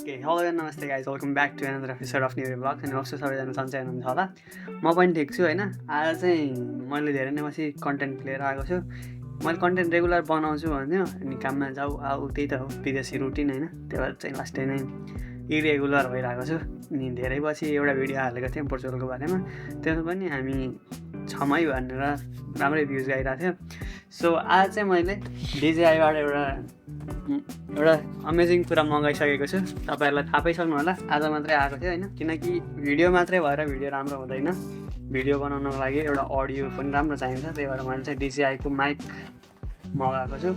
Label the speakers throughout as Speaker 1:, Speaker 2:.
Speaker 1: Okay hello नमस्ते guys welcome back to another episode of new blog अनि अवश्य सबैजना सन्चै हुनुहुन्छ होला म पनि ठिक छु होइन। आज चाहिँ मैले धेरै नै पछि कन्टेन्ट लिएर आएको छु। मैले कन्टेन्ट रेगुलर बनाउँछु भन्यो अनि काममा जाऊ आऊ त्यही त हो विदेशी रुटिन होइन। त्यही भएर चाहिँ लास्टै नै इरेगुलर भइरहेको छु। अनि धेरै पछि एउटा भिडियो हालेको थिएँ पोर्चुगलको बारेमा, त्यसमा पनि हामी छमै भनेर राम्रै भ्युज आइरहेको थियो। सो आज चाहिँ मैले डिजिआईबाट एउटा अमेजिङ कुरा मगाइसकेको छु। तपाईँहरूलाई थाहा पाइसक्नु होला, आज मात्रै आएको थियो होइन। किनकि भिडियो मात्रै भएर भिडियो राम्रो हुँदैन, भिडियो बनाउनको लागि एउटा अडियो पनि राम्रो चाहिन्छ। त्यही भएर मैले चाहिँ डिजिआईको माइक मगाएको छु।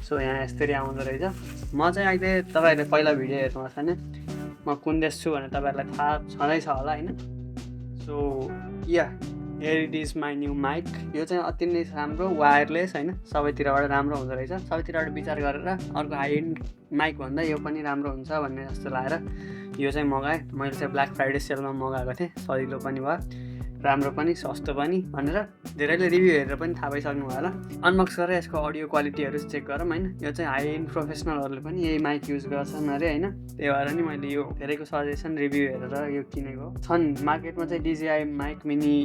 Speaker 1: सो यहाँ यसरी आउँदो रहेछ। म चाहिँ अहिले तपाईँहरूले पहिला भिडियो हेर्नुभएको छैन, म कुन देश छु भनेर तपाईँहरूलाई थाहा छँदैछ होला होइन। So here it is my new mic. यो चाहिँ अति नै राम्रो वायरलेस होइन, सबैतिरबाट राम्रो हुँदो रहेछ। सबैतिरबाट विचार गरेर अर्को हाई एन्ड माइक भन्दा यो पनि राम्रो हुन्छ भन्ने जस्तो लागेर यो चाहिँ मगाएँ। मैले चाहिँ ब्ल्याक फ्राइडे सेलमा मगाएको थिएँ, सजिलो पनि भयो, राम्रो पनि सस्तो पनि भनेर धेरैले रिभ्यू हेरेर पनि थाहा पाइसक्नु भयो होला। अनबक्स गरेर यसको अडियो क्वालिटीहरू चेक गरौँ होइन। यो चाहिँ हाई एन्ड प्रोफेसनलहरूले पनि यही माइक युज गर्छन् अरे होइन। त्यही भएर नि मैले यो धेरैको सजेसन रिभ्यू हेरेर यो किनेको छन्। मार्केटमा चाहिँ डिजिआई माइक मिनी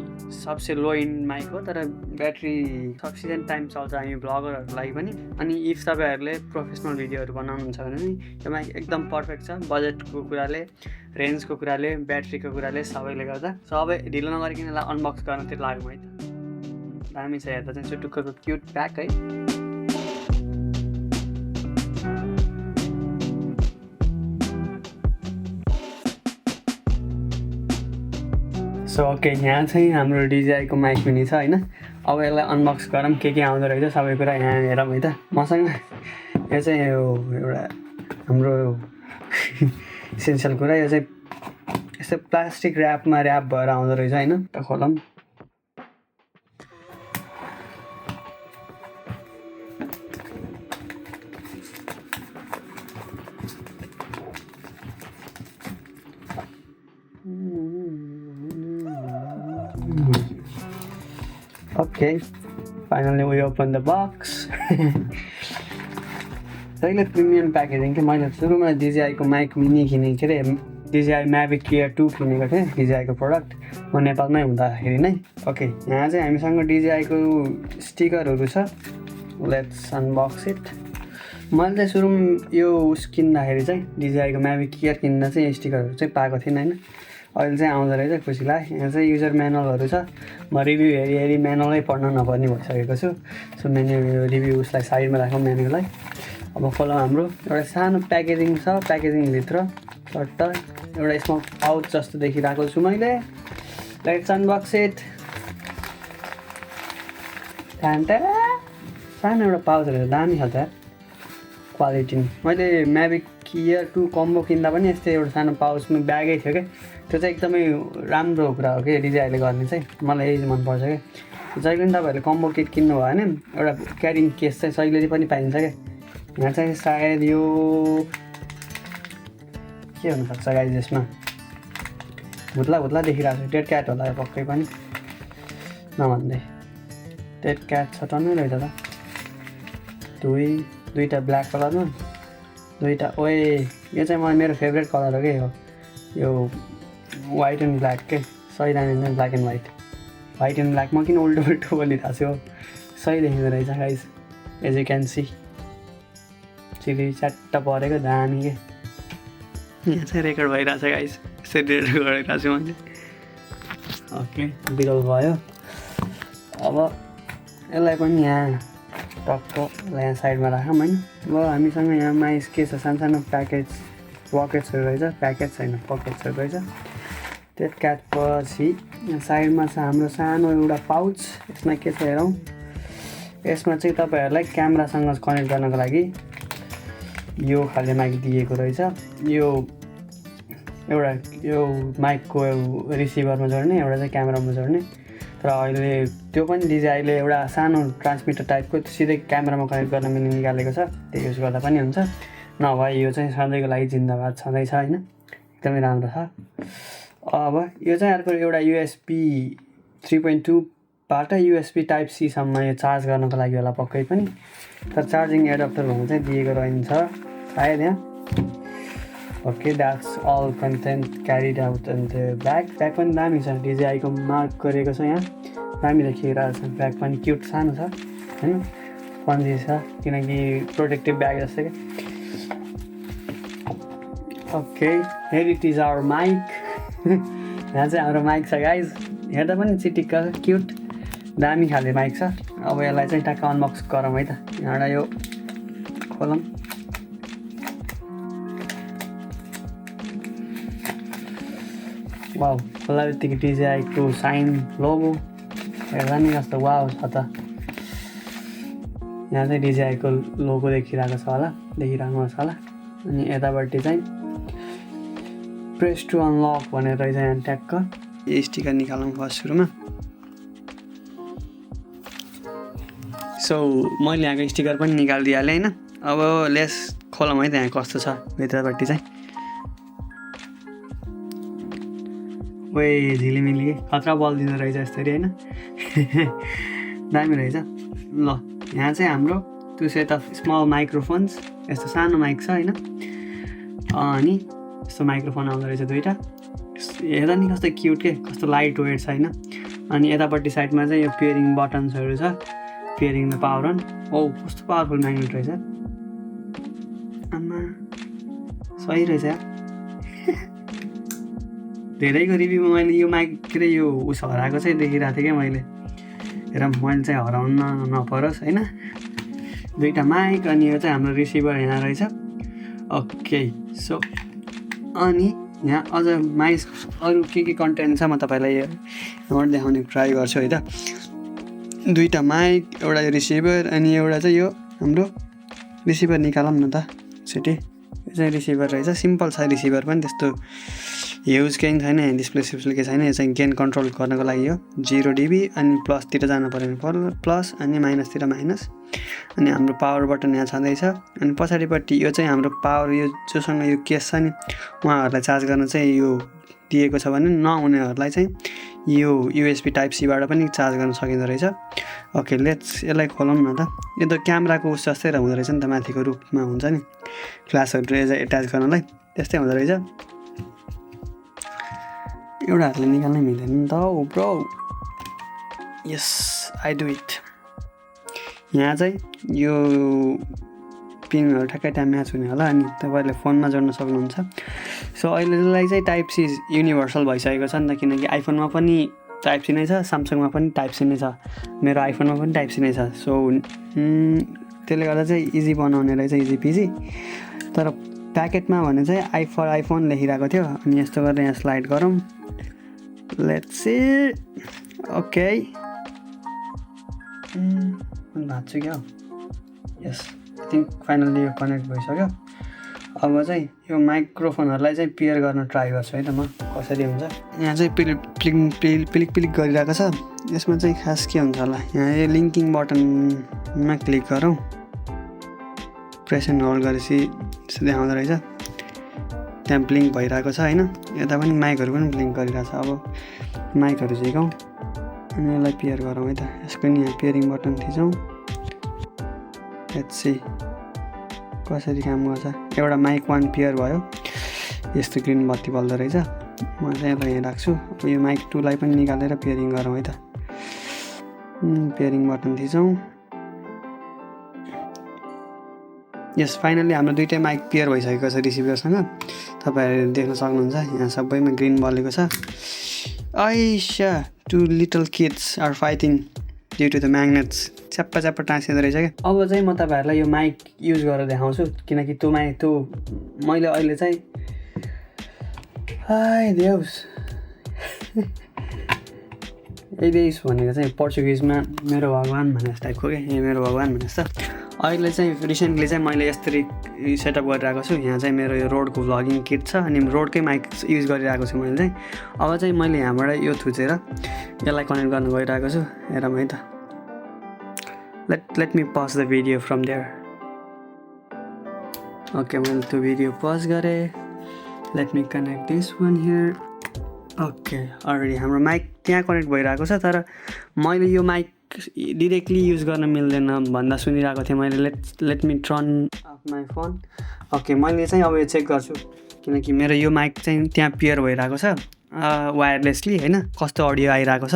Speaker 1: सबसे लो एन्ड माइक हो, तर ब्याट्री सफिसियन्ट टाइम चल्छ हामी ब्लगरहरूको लागि पनि। अनि इफ तपाईँहरूले प्रोफेसनल भिडियोहरू बनाउनुहुन्छ भने नि यो माइक एकदम पर्फेक्ट छ। बजेटको कुराले, रेन्जको कुराले, ब्याट्रीको कुराले सबैले गर्दा सबै ढिलो नगरिकन यसलाई अनबक्स गर्नतिर लाग्यो है त। दामी छ हेर्दा चाहिँ चुटुक्कको क्युट प्याक है। सो ओके, यहाँ चाहिँ हाम्रो डिजिआईको माइक पनि छ होइन। अब यसलाई अनबक्स गरौँ के आउँदो रहेछ सबै कुरा यहाँ हेरौँ है त। मसँग यो चाहिँ एउटा हाम्रो इसेन्सियल कुरा, यो चाहिँ यस्तो प्लास्टिक ऱ्यापमा ऱ्याप भएर आउँदो रहेछ होइन। त खोलौँ। Okay, finally we open the box. जहिले प्रिमियम प्याकेजिङ थियो। मैले सुरुमा डिजिआईको माइक मिनी किनेको थिएँ अरे, डिजिआई म्याभिक एयर 2 किनेको थिएँ, डिजिआईको प्रडक्ट म नेपालमै हुँदाखेरि नै। ओके, यहाँ चाहिँ हामीसँग डिजिआईको स्टिकरहरू छ। Let's unbox it. मैले चाहिँ सुरुमा यो किन्दाखेरि चाहिँ डिजिआईको म्याभिक एयर किन्दा चाहिँ यो स्टिकरहरू चाहिँ पाएको थिइनँ होइन। अहिले चाहिँ आउँदो रहेछ, खुसी लाग्यो। यहाँ चाहिँ युजर म्यानुअलहरू छ। म रिभ्यू हेरी ननै पढ्न नपर्ने भइसकेको छु। सो मेन्यु रिभ्यू उसलाई साइडमा राखौँ मेन्युलाई। अब खोलौँ। हाम्रो एउटा सानो प्याकेजिङ छ, प्याकेजिङभित्र चट्ट एउटा स्मल पाउच जस्तो देखिरहेको छु मैले। Let's unbox it. सानो एउटा पाउच रहेछ, दामी छ त क्वालिटी। मैले म्याभिक एयर 2 कम्बो किन्दा पनि यस्तै एउटा सानो पाउचमा ब्यागै थियो क्या। त्यो चाहिँ एकदमै राम्रो कुरा हो कि डिजिआईले गर्ने चाहिँ, मलाई यही मनपर्छ क्या। जहिले पनि तपाईँहरूले कम्बो किट किन्नु भयो भने एउटा क्यारिङ केस चाहिँ सहिले पनि पाइन्छ क्या। यहाँ चाहिँ सायद यो के हुनसक्छ गाइज, यसमा भुत्ला देखिरहेको छ। डेड क्याट होला यो पक्कै पनि नभन्दै। डेड क्याट छ टन्नै रहेछ त। दुईवटा ब्ल्याक कलरमा, दुईवटा ओए यो चाहिँ मेरो फेभरेट कलर हो कि यो वाइट एन्ड ब्ल्याक के। सही दामी black and white and black. म किन उल्टो बोलिरहेको छु, सही देखिँदो रहेछ guys. As you can see chilli च्याट्ट परेको दामी के। यहाँ चाहिँ रेकर्ड भइरहेछ गाइज, यसरी रेकर्ड गरिरहेको छु मैले। ओके, बिरल भयो। अब यसलाई पनि यहाँ टक्क यहाँ साइडमा राखौँ होइन। अब हामीसँग यहाँ माइस के छ, सानो पकेट्सहरू रहेछ। प्याकेट छैन, पकेट्सहरू रहेछ। त्यो क्याट पछि साइडमा छ हाम्रो सानो एउटा पाउच। यसमा के छ हेरौँ। यसमा चाहिँ तपाईँहरूलाई क्यामेरासँग कनेक्ट गर्नको लागि यो खाले माइक दिएको रहेछ। यो एउटा यो माइकको रिसिभरमा जोड्ने, एउटा चाहिँ क्यामेरामा जोड्ने। तर अहिले त्यो पनि डिजिआईले एउटा सानो ट्रान्समिटर टाइपको सिधै क्यामेरामा कनेक्ट गर्न मिल्ने निकालेको छ, त्यो युज गर्दा पनि हुन्छ। नभए यो चाहिँ सधैँको लागि जिन्दाबाद छँदैछ होइन, एकदमै राम्रो छ। अब यो चाहिँ अर्को एउटा USB 3.2बाट USB टाइप C सम्म यो चार्ज गर्नको लागि होला पक्कै पनि। तर चार्जिङ एडाप्टर भन्ने चाहिँ दिएको रहन्छ सायद यहाँ। Okay that's all content carried out in the bag पनि दामी छ डिजेआईको मार्क गरेको छ यहाँ दामी देखिरहेको छ ब्याग पनि क्युट सानो छ होइन पन्जी छ किनकि प्रोटेक्टिभ ब्याग जस्तै okay here it is our mic यहाँ चाहिँ हाम्रो माइक छ गाइज हेर्दा पनि चिटिक्क क्युट दामी खाले माइक छ अब यसलाई चाहिँ ट्याक्क अनबक्स गरौँ है त यहाँबाट यो खोलौँ वाउ खोला बित्तिकै डिजेआईको साइन लोगो हेर्दा नि कस्तो वाउ छ त यहाँ चाहिँ डिजेआईको लोगो देखिरहनु छ होला अनि यतापट्टि चाहिँ प्रेस टु अनलक भनेर रहेछ यहाँ ट्याक्क यो स्टिकर निकालौँ फर्स्ट सुरुमा सो मैले यहाँको स्टिकर पनि निकालिदिइहालेँ होइन अब लेस खोलौँ है त्यहाँ कस्तो छ भित्रपट्टि चाहिँ ओए झिलिमिली खतरा बल्दिँदो रहेछ यसरी होइन दामी रहेछ ल यहाँ चाहिँ हाम्रो two set of small microphones यस्तो सानो माइक छ होइन अनि यस्तो माइक्रोफोन आउँदो रहेछ दुईवटा हेर्दा नि कस्तो क्युट के कस्तो लाइट वेट छ होइन अनि यतापट्टि साइडमा चाहिँ यो पियरिङ बटन्सहरू छ पियरिङ द पावर अन ओ कस्तो पावरफुल म्याग्नेट रहेछ आमा सही रहेछ यार धेरैको रिभ्यूमा मैले यो माइक के अरे यो उस हराएको चाहिँ देखिरहेको थिएँ क्या मैले हेर मैले चाहिँ हराउन नपरोस् होइन दुईवटा माइक अनि यो चाहिँ हाम्रो रिसिभर यहाँ रहेछ ओके सो अनि यहाँ अझ माइक अरू के कन्टेन्ट छ म तपाईँलाई यहाँबाट देखाउने ट्राई गर्छु है त दुईवटा माइक एउटा यो रिसिभर अनि एउटा चाहिँ यो हाम्रो रिसिभर निकालौँ न त सेटी यो चाहिँ रिसिभर रहेछ सिम्पल छ रिसिभर पनि त्यस्तो ह्युज केही छैन डिस्प्ले सिस्प्ले केही छैन यो चाहिँ गेन कन्ट्रोल गर्नको लागि हो 0 dB अनि प्लसतिर जानु पऱ्यो प्लस अनि माइनसतिर माइनस अनि हाम्रो पावर बटन यहाँ छँदैछ अनि पछाडिपट्टि यो चाहिँ हाम्रो पावर यो जोसँग यो केस छ नि उहाँहरूलाई चार्ज गर्न चाहिँ यो दिएको छ भने नहुनेहरूलाई चाहिँ यो USB टाइप सीबाट पनि चार्ज गर्न सकिँदो रहेछ ओके लेट्स यसलाई खोलौँ न त यो त क्यामेराको उस जस्तै हुँदो रहेछ नि त माथिको रूपमा हुन्छ नि फ्ल्यासहरू एट्याच गर्नलाई त्यस्तै हुँदो रहेछ एउटा हातले निकाल्नै मिल्दैन नि त oh bro yes I do it यहाँ चाहिँ यो पिनहरू ठ्याक्कै टाइम म्याच हुने होला अनि तपाईँहरूले फोनमा जोड्न सक्नुहुन्छ सो अहिलेलाई चाहिँ टाइप सी युनिभर्सल भइसकेको छ नि त किनकि आइफोनमा पनि टाइप सी नै छ स्यामसङमा पनि टाइप सी नै छ मेरो आइफोनमा पनि टाइप सी नै छ सो त्यसले गर्दा चाहिँ इजी बनाउने रहेछ इजी पिजी तर प्याकेटमा भने चाहिँ आइफोन लेखिरहेको थियो अनि यस्तो गरेर यहाँ स्लाइड गरौँ लेट्स सी ओके भाँच्छु क्या यस आई थिङ्क फाइनल्ली यो कनेक्ट भइसक्यो अब चाहिँ यो माइक्रोफोनहरूलाई चाहिँ पेयर गर्न ट्राई गर्छु है त म कसरी हुन्छ यहाँ चाहिँ पिलिक गरिरहेको छ यसमा चाहिँ खास के हुन्छ होला यहाँ यो लिङ्किङ बटनमा क्लिक गरौँ प्रेस एन्ड होल्ड गरेपछि यस्तो देखाउँदो रहेछ त्यहाँ ब्लिङ्क भइरहेको छ होइन यता पनि माइकहरू पनि ब्लिङ्क गरिरहेको छ अब माइकहरू झिकाउँ अनि यसलाई पेयर गरौँ है त यसको नि यहाँ पेयरिङ बटन थिचौँ लेट्स सी कसरी काम गर्छ एउटा माइक 1 पेयर भयो यस्तो ग्रिन बत्ती बल्दो रहेछ म चाहिँ यसलाई यहाँ राख्छु यो माइक 2 लाई पनि निकालेर पेयरिङ गरौँ है त पेयरिङ बटन थिचौँ यस फाइनली हाम्रो दुईटै माइक पेयर भइसकेको छ रिसिभरसँग तपाईँहरूले देख्न सक्नुहुन्छ यहाँ सबैमा ग्रिन बलेको छ आइसा 2 little kids are fighting due to the magnets च्याप्पा टाँसिँदो रहेछ क्या अब चाहिँ म तपाईँहरूलाई यो माइक युज गरेर देखाउँछु किनकि त्यो मैले अहिले चाहिँ हाय देउस देउस भनेको चाहिँ पोर्चुगिजमा मेरो भगवान भने जस्तो टाइपको क्या ए मेरो भगवान भने जस्तो अहिले चाहिँ रिसेन्टली चाहिँ मैले यसरी सेटअप गरिरहेको छु यहाँ चाहिँ मेरो यो रोडको भ्लगिङ किट छ अनि रोडकै माइक युज गरिरहेको छु मैले चाहिँ अब चाहिँ मैले यहाँबाट यो थुचेर यसलाई कनेक्ट गर्न गइरहेको छु हेरौँ है त let me pause the video from there okay मैले त्यो भिडियो पज गरेँ let me connect this one here okay already हाम्रो माइक त्यहाँ कनेक्ट भइरहेको छ तर मैले यो माइक डिरेक्टली युज गर्न मिल्दैन भन्दा सुनिरहेको थिएँ मैले let me turn off my phone okay मैले चाहिँ अब यो चेक गर्छु किनकि मेरो यो माइक चाहिँ त्यहाँ पेयर भइरहेको छ वायरलेसली होइन, कस्तो अडियो आइरहेको छ।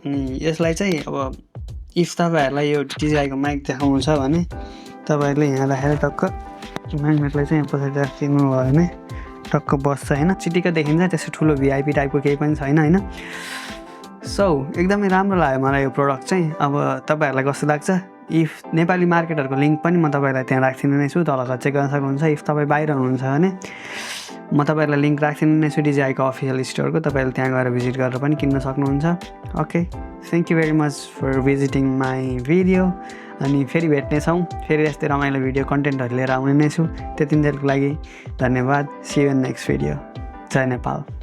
Speaker 1: अनि यसलाई चाहिँ अब इफ तपाईँहरूलाई यो DJI को माइक देखाउनु छ भने तपाईँहरूले यहाँ राखेर टक्क म्याग्नेटलाई चाहिँ पछाडि राखिदिनु भयो भने टक्क बस्छ होइन, चिटिक्क देखिन्छ। त्यस्तो ठुलो VIP टाइपको केही पनि छैन होइन। सो एकदमै राम्रो लाग्यो मलाई यो प्रडक्ट चाहिँ। अब तपाईँहरूलाई कस्तो लाग्छ? इफ नेपाली मार्केटहरूको लिङ्क पनि म तपाईँलाई त्यहाँ राखिदिनु नै छु, तल चेक गर्न सक्नुहुन्छ। इफ तपाईँ बाहिर हुनुहुन्छ भने म तपाईँहरूलाई लिङ्क राखिदिनु नै छु DJI को अफिसियल स्टोरको, तपाईँहरूले त्यहाँ गएर भिजिट गरेर पनि किन्न सक्नुहुन्छ। Okay, thank you very much for visiting my video. अनि फेरि भेट्नेछौँ, फेरि यस्तै रमाइलो भिडियो कन्टेन्टहरू लिएर आउने नै छु। त्यतिन्जेलको लागि धन्यवाद। See you in next video. जय नेपाल।